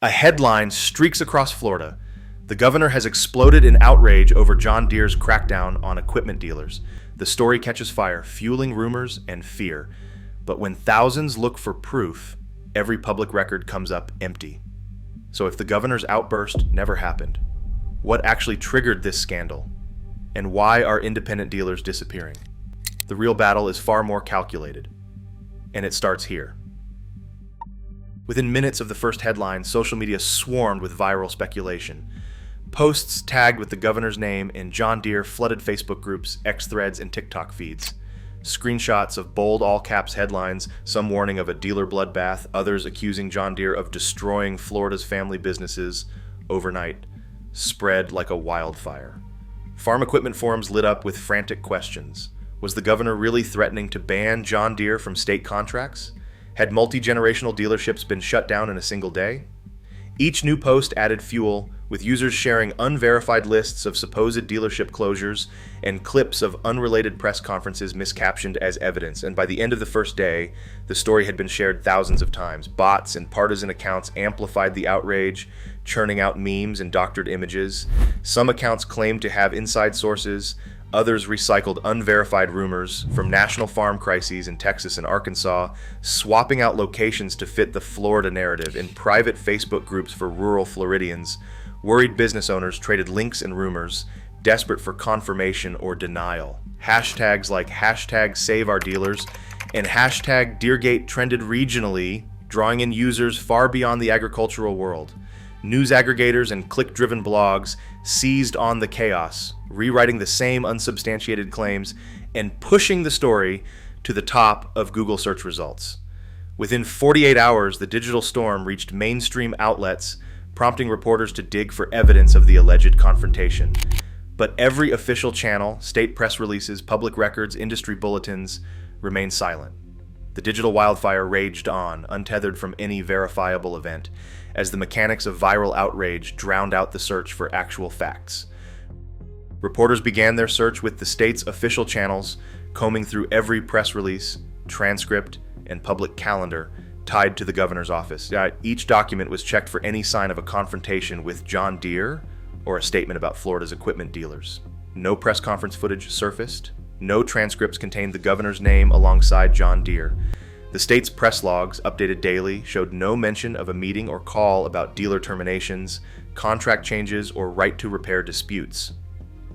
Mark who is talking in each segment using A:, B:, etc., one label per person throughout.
A: A headline streaks across Florida. The governor has exploded in outrage over John Deere's crackdown on equipment dealers. The story catches fire, fueling rumors and fear. But when thousands look for proof, every public record comes up empty. So if the governor's outburst never happened, what actually triggered this scandal? And why are independent dealers disappearing? The real battle is far more calculated. And it starts here. Within minutes of the first headline, social media swarmed with viral speculation. Posts tagged with the governor's name and John Deere flooded Facebook groups, X threads, and TikTok feeds. Screenshots of bold all-caps headlines, some warning of a dealer bloodbath, others accusing John Deere of destroying Florida's family businesses overnight, spread like a wildfire. Farm equipment forums lit up with frantic questions. Was the governor really threatening to ban John Deere from state contracts? Had multi-generational dealerships been shut down in a single day? Each new post added fuel, with users sharing unverified lists of supposed dealership closures and clips of unrelated press conferences miscaptioned as evidence. And by the end of the first day, the story had been shared thousands of times. Bots and partisan accounts amplified the outrage, churning out memes and doctored images. Some accounts claimed to have inside sources. Others recycled unverified rumors from national farm crises in Texas and Arkansas, swapping out locations to fit the Florida narrative. In private Facebook groups for rural Floridians, worried business owners traded links and rumors, desperate for confirmation or denial. Hashtags like #SaveOurDealers and #Deergate trended regionally, drawing in users far beyond the agricultural world. News aggregators and click-driven blogs seized on the chaos, rewriting the same unsubstantiated claims and pushing the story to the top of Google search results. Within 48 hours, the digital storm reached mainstream outlets, prompting reporters to dig for evidence of the alleged confrontation. But every official channel, state press releases, public records, industry bulletins remained silent. The digital wildfire raged on, untethered from any verifiable event, as the mechanics of viral outrage drowned out the search for actual facts. Reporters began their search with the state's official channels, combing through every press release, transcript, and public calendar tied to the governor's office. Each document was checked for any sign of a confrontation with John Deere or a statement about Florida's equipment dealers. No press conference footage surfaced. No transcripts contained the governor's name alongside John Deere. The state's press logs, updated daily, showed no mention of a meeting or call about dealer terminations, contract changes, or right to repair disputes.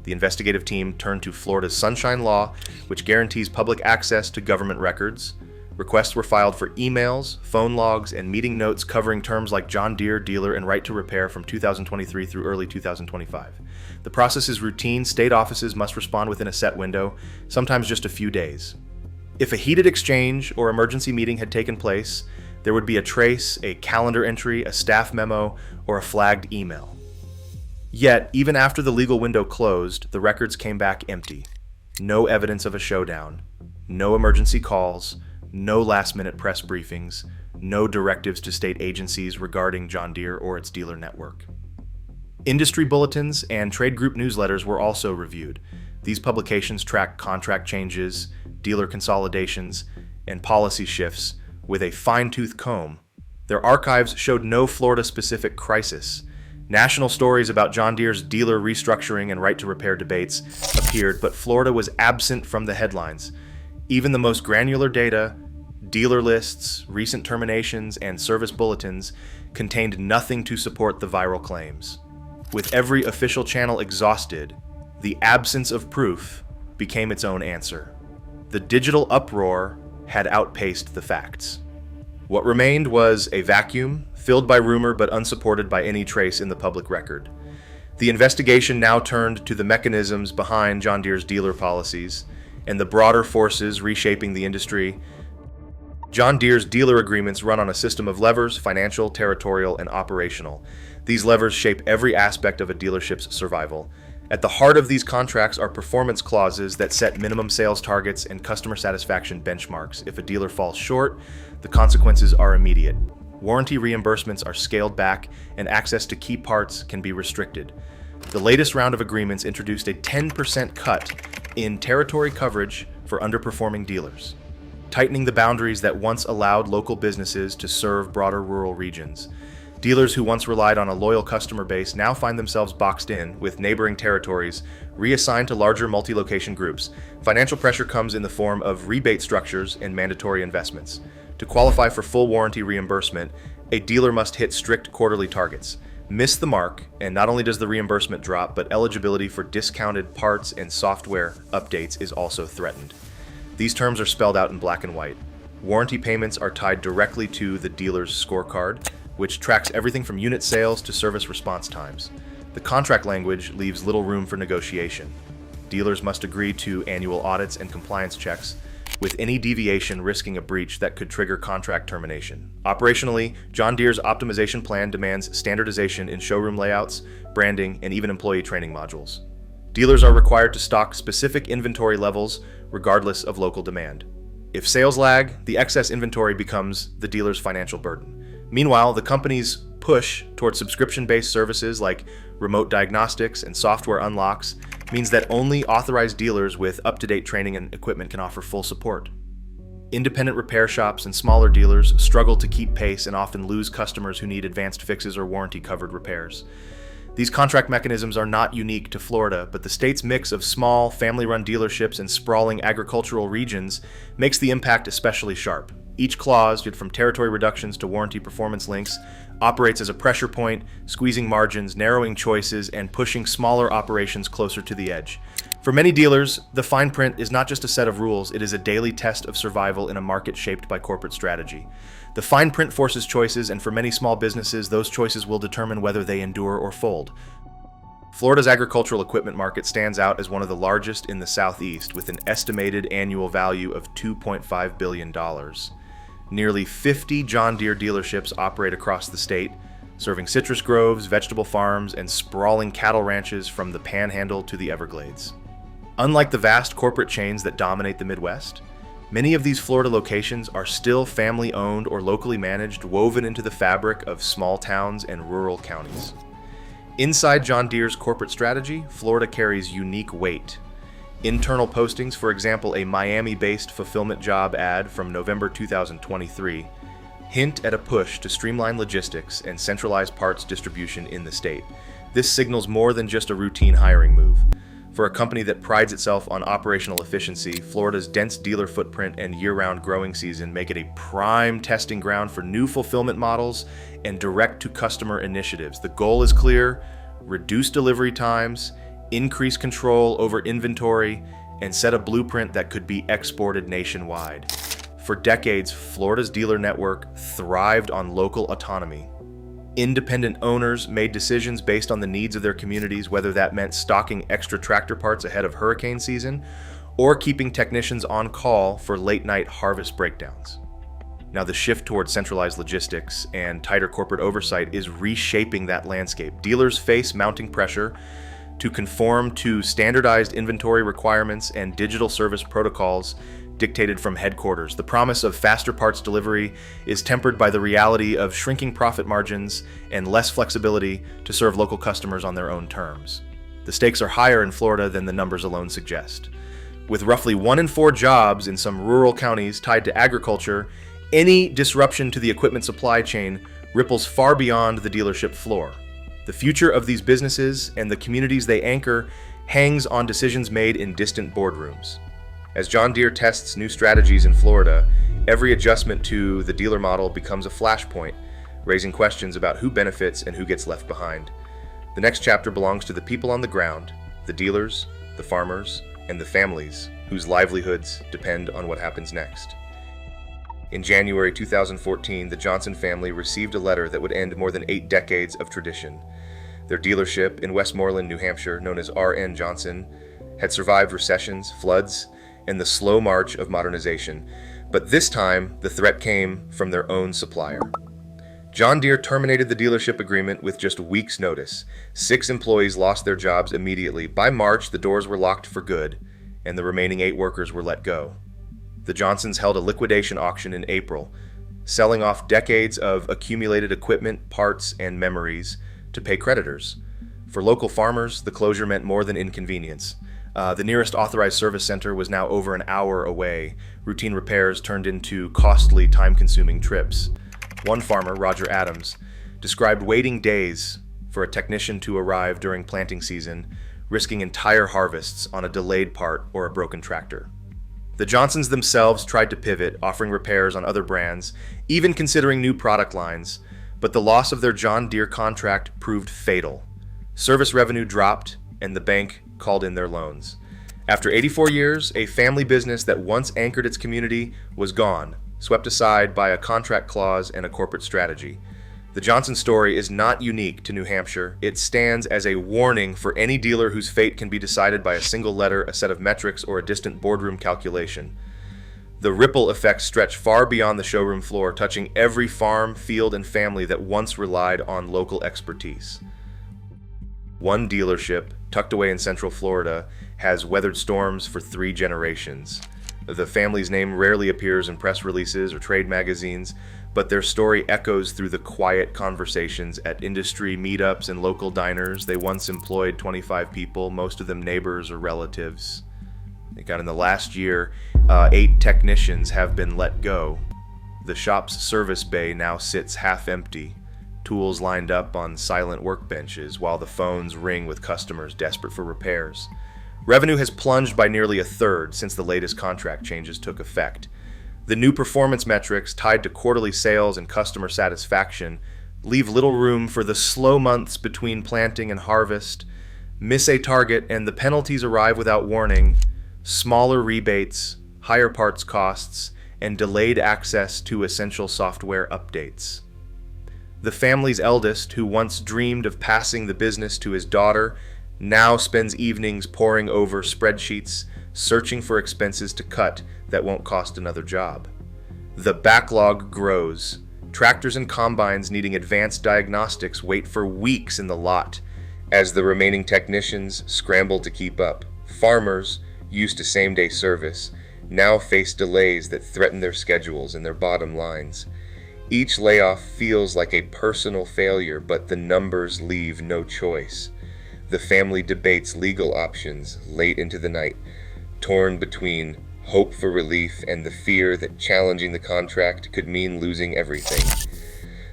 A: The investigative team turned to Florida's Sunshine Law, which guarantees public access to government records. Requests were filed for emails, phone logs, and meeting notes covering terms like John Deere, dealer, and right to repair from 2023 through early 2025. The process is routine. State offices must respond within a set window, sometimes just a few days. If a heated exchange or emergency meeting had taken place, there would be a trace, a calendar entry, a staff memo, or a flagged email. Yet, even after the legal window closed, the records came back empty. No evidence of a showdown, no emergency calls, no last-minute press briefings, no directives to state agencies regarding John Deere or its dealer network. Industry bulletins and trade group newsletters were also reviewed. These publications track contract changes, dealer consolidations, and policy shifts with a fine-tooth comb. Their archives showed no Florida-specific crisis. National stories about John Deere's dealer restructuring and right to repair debates appeared, but Florida was absent from the headlines. Even the most granular data, dealer lists, recent terminations, and service bulletins contained nothing to support the viral claims. With every official channel exhausted, the absence of proof became its own answer. The digital uproar had outpaced the facts. What remained was a vacuum, filled by rumor but unsupported by any trace in the public record. The investigation now turned to the mechanisms behind John Deere's dealer policies and the broader forces reshaping the industry. John Deere's dealer agreements run on a system of levers: financial, territorial, and operational. These levers shape every aspect of a dealership's survival. At the heart of these contracts are performance clauses that set minimum sales targets and customer satisfaction benchmarks. If a dealer falls short, the consequences are immediate. Warranty reimbursements are scaled back, and access to key parts can be restricted. The latest round of agreements introduced a 10% cut in territory coverage for underperforming dealers, tightening the boundaries that once allowed local businesses to serve broader rural regions. Dealers who once relied on a loyal customer base now find themselves boxed in, with neighboring territories reassigned to larger multi-location groups. Financial pressure comes in the form of rebate structures and mandatory investments. To qualify for full warranty reimbursement, a dealer must hit strict quarterly targets. Miss the mark, and not only does the reimbursement drop, but eligibility for discounted parts and software updates is also threatened. These terms are spelled out in black and white. Warranty payments are tied directly to the dealer's scorecard, which tracks everything from unit sales to service response times. The contract language leaves little room for negotiation. Dealers must agree to annual audits and compliance checks, with any deviation risking a breach that could trigger contract termination. Operationally, John Deere's optimization plan demands standardization in showroom layouts, branding, and even employee training modules. Dealers are required to stock specific inventory levels regardless of local demand. If sales lag, the excess inventory becomes the dealer's financial burden. Meanwhile, the company's push towards subscription-based services like remote diagnostics and software unlocks means that only authorized dealers with up-to-date training and equipment can offer full support. Independent repair shops and smaller dealers struggle to keep pace and often lose customers who need advanced fixes or warranty-covered repairs. These contract mechanisms are not unique to Florida, but the state's mix of small, family-run dealerships and sprawling agricultural regions makes the impact especially sharp. Each clause, from territory reductions to warranty performance links, operates as a pressure point, squeezing margins, narrowing choices, and pushing smaller operations closer to the edge. For many dealers, the fine print is not just a set of rules, it is a daily test of survival in a market shaped by corporate strategy. The fine print forces choices, and for many small businesses, those choices will determine whether they endure or fold. Florida's agricultural equipment market stands out as one of the largest in the Southeast, with an estimated annual value of $2.5 billion. Nearly 50 John Deere dealerships operate across the state, serving citrus groves, vegetable farms, and sprawling cattle ranches from the Panhandle to the Everglades. Unlike the vast corporate chains that dominate the Midwest, many of these Florida locations are still family-owned or locally managed, woven into the fabric of small towns and rural counties. Inside John Deere's corporate strategy, Florida carries unique weight. Internal postings, for example, a Miami-based fulfillment job ad from November 2023, hint at a push to streamline logistics and centralize parts distribution in the state. This signals more than just a routine hiring move. For a company that prides itself on operational efficiency, Florida's dense dealer footprint and year-round growing season make it a prime testing ground for new fulfillment models and direct-to-customer initiatives. The goal is clear: reduce delivery times, increase control over inventory, and set a blueprint that could be exported nationwide. For decades, Florida's dealer network thrived on local autonomy. Independent owners made decisions based on the needs of their communities, whether that meant stocking extra tractor parts ahead of hurricane season or keeping technicians on call for late-night harvest breakdowns. Now, the shift towards centralized logistics and tighter corporate oversight is reshaping that landscape. Dealers face mounting pressure to conform to standardized inventory requirements and digital service protocols dictated from headquarters. The promise of faster parts delivery is tempered by the reality of shrinking profit margins and less flexibility to serve local customers on their own terms. The stakes are higher in Florida than the numbers alone suggest. With roughly 1 in 4 jobs in some rural counties tied to agriculture, any disruption to the equipment supply chain ripples far beyond the dealership floor. The future of these businesses and the communities they anchor hangs on decisions made in distant boardrooms. As John Deere tests new strategies in Florida, every adjustment to the dealer model becomes a flashpoint, raising questions about who benefits and who gets left behind. The next chapter belongs to the people on the ground, the dealers, the farmers, and the families whose livelihoods depend on what happens next. In January 2014, the Johnson family received a letter that would end more than 8 decades of tradition. Their dealership in Westmoreland, New Hampshire, known as R.N. Johnson, had survived recessions, floods, and the slow march of modernization. But this time, the threat came from their own supplier. John Deere terminated the dealership agreement with just weeks' notice. 6 employees lost their jobs immediately. By March, the doors were locked for good, and the remaining 8 workers were let go. The Johnsons held a liquidation auction in April, selling off decades of accumulated equipment, parts, and memories to pay creditors. For local farmers, the closure meant more than inconvenience. The nearest authorized service center was now over an hour away. Routine repairs turned into costly, time-consuming trips. One farmer, Roger Adams, described waiting days for a technician to arrive during planting season, risking entire harvests on a delayed part or a broken tractor. The Johnsons themselves tried to pivot, offering repairs on other brands, even considering new product lines, but the loss of their John Deere contract proved fatal. Service revenue dropped, and the bank called in their loans. After 84 years, a family business that once anchored its community was gone, swept aside by a contract clause and a corporate strategy. The Johnson story is not unique to New Hampshire. It stands as a warning for any dealer whose fate can be decided by a single letter, a set of metrics, or a distant boardroom calculation. The ripple effects stretch far beyond the showroom floor, touching every farm, field, and family that once relied on local expertise. One dealership, tucked away in Central Florida, has weathered storms for 3 generations. The family's name rarely appears in press releases or trade magazines, but their story echoes through the quiet conversations at industry meetups and local diners. They once employed 25 people, most of them neighbors or relatives. In the last year, 8 technicians have been let go. The shop's service bay now sits half empty, tools lined up on silent workbenches while the phones ring with customers desperate for repairs. Revenue has plunged by nearly a third since the latest contract changes took effect. The new performance metrics tied to quarterly sales and customer satisfaction leave little room for the slow months between planting and harvest. Miss a target and the penalties arrive without warning. Smaller rebates, higher parts costs, and delayed access to essential software updates. The family's eldest, who once dreamed of passing the business to his daughter, now spends evenings poring over spreadsheets, searching for expenses to cut that won't cost another job. The backlog grows. Tractors and combines needing advanced diagnostics wait for weeks in the lot as the remaining technicians scramble to keep up. Farmers, used to same-day service, now face delays that threaten their schedules and their bottom lines. Each layoff feels like a personal failure, but the numbers leave no choice. The family debates legal options late into the night, torn between hope for relief and the fear that challenging the contract could mean losing everything.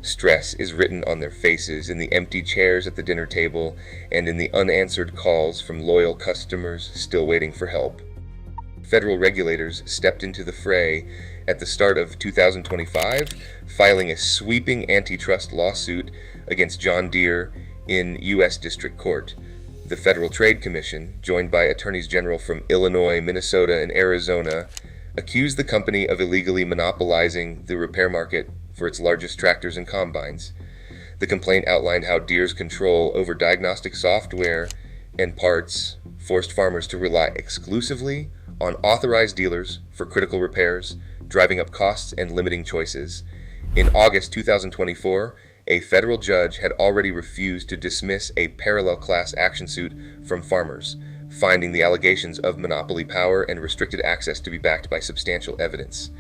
A: Stress is written on their faces in the empty chairs at the dinner table and in the unanswered calls from loyal customers still waiting for help. Federal regulators stepped into the fray at the start of 2025, filing a sweeping antitrust lawsuit against John Deere in U.S. District Court. The Federal Trade Commission, joined by attorneys general from Illinois, Minnesota, and Arizona, accused the company of illegally monopolizing the repair market for its largest tractors and combines. The complaint outlined how Deere's control over diagnostic software and parts forced farmers to rely exclusively on authorized dealers for critical repairs, driving up costs and limiting choices. In August 2024, a federal judge had already refused to dismiss a parallel class action suit from farmers, finding the allegations of monopoly power and restricted access to be backed by substantial evidence.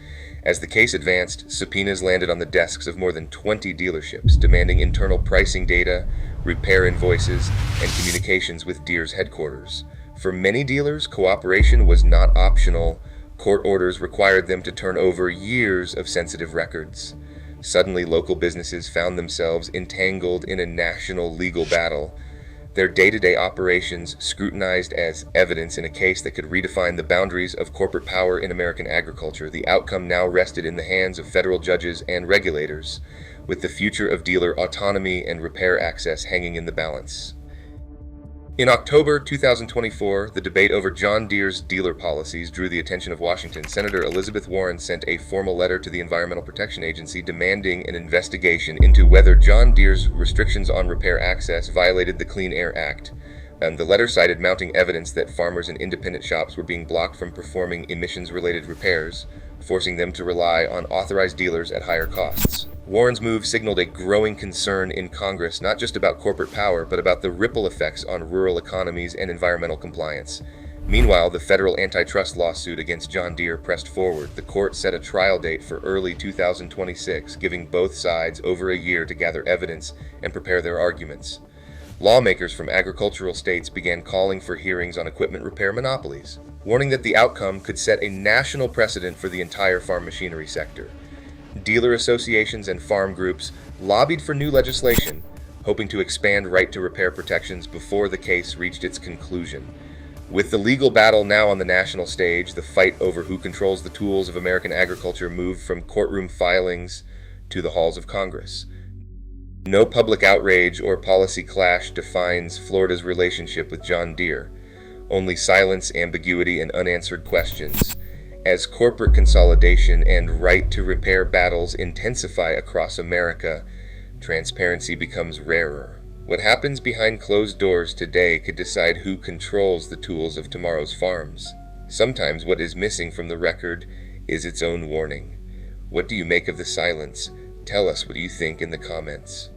A: As the case advanced, subpoenas landed on the desks of more than 20 dealerships, demanding internal pricing data, repair invoices, and communications with Deere's headquarters. For many dealers, cooperation was not optional. Court orders required them to turn over years of sensitive records. Suddenly, local businesses found themselves entangled in a national legal battle, their day-to-day operations scrutinized as evidence in a case that could redefine the boundaries of corporate power in American agriculture. The outcome now rested in the hands of federal judges and regulators, with the future of dealer autonomy and repair access hanging in the balance. In October 2024, the debate over John Deere's dealer policies drew the attention of Washington. Senator Elizabeth Warren sent a formal letter to the Environmental Protection Agency demanding an investigation into whether John Deere's restrictions on repair access violated the Clean Air Act. The letter cited mounting evidence that farmers and independent shops were being blocked from performing emissions-related repairs, forcing them to rely on authorized dealers at higher costs. Warren's move signaled a growing concern in Congress, not just about corporate power, but about the ripple effects on rural economies and environmental compliance. Meanwhile, the federal antitrust lawsuit against John Deere pressed forward. The court set a trial date for early 2026, giving both sides over a year to gather evidence and prepare their arguments. Lawmakers from agricultural states began calling for hearings on equipment repair monopolies, warning that the outcome could set a national precedent for the entire farm machinery sector. Dealer associations and farm groups lobbied for new legislation, hoping to expand right to repair protections before the case reached its conclusion. With the legal battle now on the national stage, the fight over who controls the tools of American agriculture moved from courtroom filings to the halls of Congress. No public outrage or policy clash defines Florida's relationship with John Deere, only silence, ambiguity, and unanswered questions. As corporate consolidation and right to repair battles intensify across America, transparency becomes rarer. What happens behind closed doors today could decide who controls the tools of tomorrow's farms. Sometimes what is missing from the record is its own warning. What do you make of the silence? Tell us what you think in the comments.